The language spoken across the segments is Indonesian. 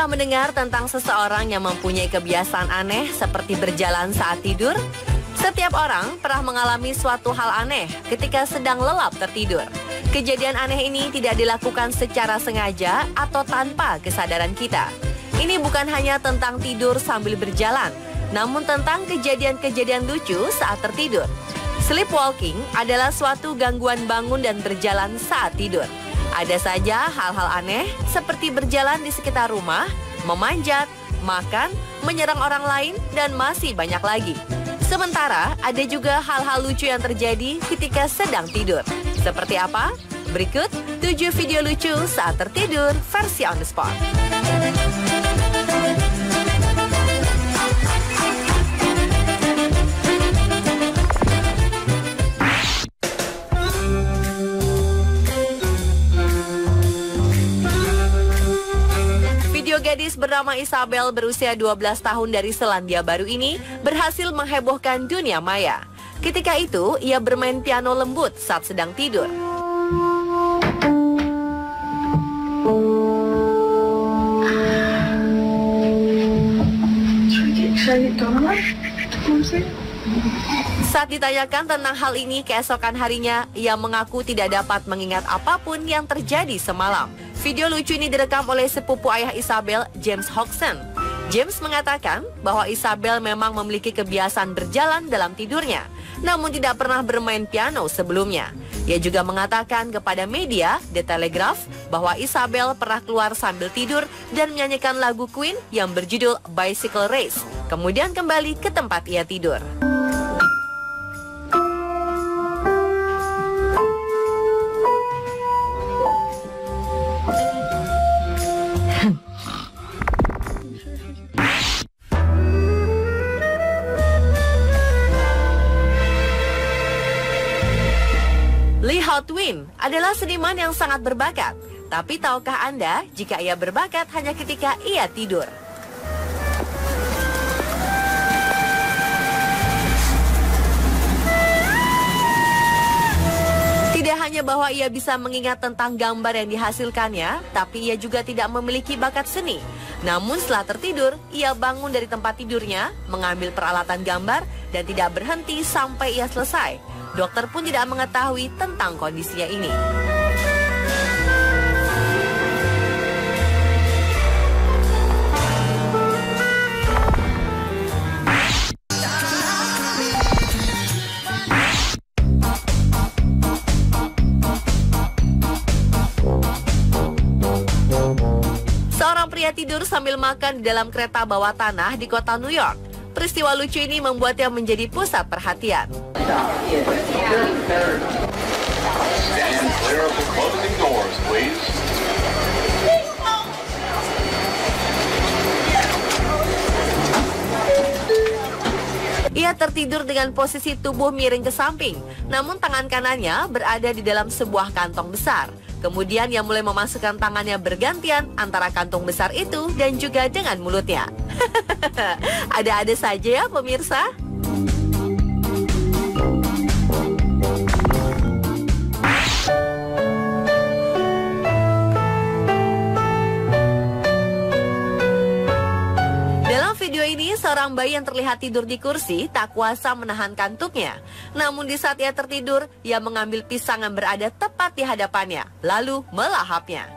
Mendengar tentang seseorang yang mempunyai kebiasaan aneh seperti berjalan saat tidur? Setiap orang pernah mengalami suatu hal aneh ketika sedang lelap tertidur. Kejadian aneh ini tidak dilakukan secara sengaja atau tanpa kesadaran kita. Ini bukan hanya tentang tidur sambil berjalan, namun tentang kejadian-kejadian lucu saat tertidur. Sleepwalking adalah suatu gangguan bangun dan berjalan saat tidur. Ada saja hal-hal aneh seperti berjalan di sekitar rumah, memanjat, makan, menyerang orang lain, dan masih banyak lagi. Sementara ada juga hal-hal lucu yang terjadi ketika sedang tidur. Seperti apa? Berikut 7 video lucu saat tertidur versi on the spot. Gadis bernama Isabel berusia 12 tahun dari Selandia Baru ini berhasil menghebohkan dunia maya. Ketika itu, ia bermain piano lembut saat sedang tidur. Saat ditanyakan tentang hal ini keesokan harinya, ia mengaku tidak dapat mengingat apapun yang terjadi semalam. Video lucu ini direkam oleh sepupu ayah Isabel, James Hodgson. James mengatakan bahwa Isabel memang memiliki kebiasaan berjalan dalam tidurnya, namun tidak pernah bermain piano sebelumnya. Ia juga mengatakan kepada media, The Telegraph, bahwa Isabel pernah keluar sambil tidur dan menyanyikan lagu Queen yang berjudul Bicycle Race, kemudian kembali ke tempat ia tidur. Lee Hotwin adalah seniman yang sangat berbakat. Tapi tahukah Anda jika ia berbakat hanya ketika ia tidur? Tidak hanya bahwa ia bisa mengingat tentang gambar yang dihasilkannya, tapi ia juga tidak memiliki bakat seni. Namun setelah tertidur, ia bangun dari tempat tidurnya, mengambil peralatan gambar, dan tidak berhenti sampai ia selesai. Dokter pun tidak mengetahui tentang kondisinya ini. Seorang pria tidur sambil makan di dalam kereta bawah tanah di kota New York. Peristiwa lucu ini membuatnya menjadi pusat perhatian. Ia tertidur dengan posisi tubuh miring ke samping, namun tangan kanannya berada di dalam sebuah kantong besar. Kemudian ia mulai memasukkan tangannya bergantian antara kantong besar itu dan juga dengan mulutnya. Ada-ada saja ya pemirsa. Dalam video ini, seorang bayi yang terlihat tidur di kursi tak kuasa menahan kantuknya. Namun di saat ia tertidur, ia mengambil pisang yang berada tepat di hadapannya, lalu melahapnya.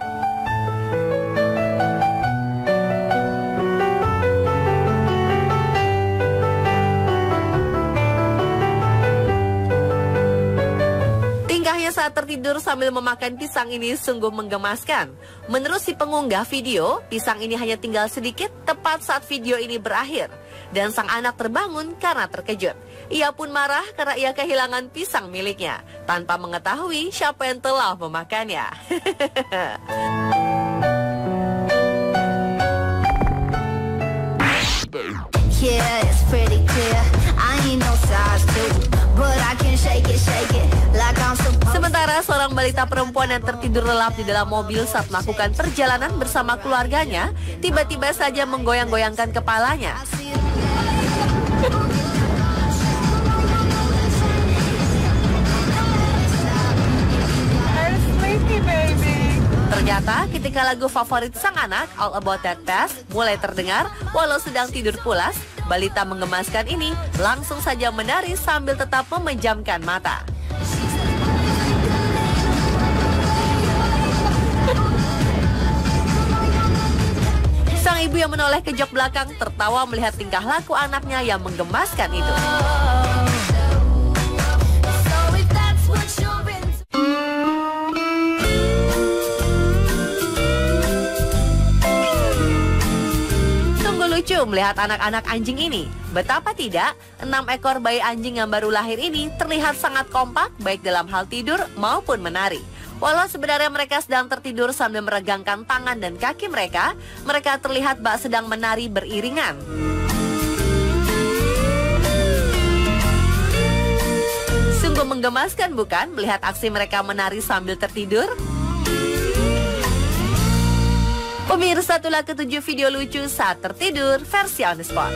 Tingkahnya saat tertidur sambil memakan pisang ini sungguh menggemaskan. Menurut si pengunggah video, pisang ini hanya tinggal sedikit tepat saat video ini berakhir. Dan sang anak terbangun karena terkejut. Ia pun marah karena ia kehilangan pisang miliknya, tanpa mengetahui siapa yang telah memakannya. Yeah, it's pretty clear. I ain't no size two, but I can shake it like I'm supposed. Sementara seorang balita perempuan yang tertidur lelap di dalam mobil saat melakukan perjalanan bersama keluarganya, tiba-tiba saja menggoyang-goyangkan kepalanya. Ternyata ketika lagu favorit sang anak, All About That Bass, mulai terdengar walau sedang tidur pulas, balita menggemaskan ini langsung saja menari sambil tetap memejamkan mata. Sang ibu yang menoleh ke jok belakang tertawa melihat tingkah laku anaknya yang menggemaskan itu. Lucu melihat anak-anak anjing ini. Betapa tidak, 6 ekor bayi anjing yang baru lahir ini terlihat sangat kompak baik dalam hal tidur maupun menari. Walau sebenarnya mereka sedang tertidur sambil meregangkan tangan dan kaki mereka terlihat bak sedang menari beriringan. Sungguh menggemaskan bukan melihat aksi mereka menari sambil tertidur? Pemirsa, itulah ketujuh video lucu saat tertidur versi On The Spot.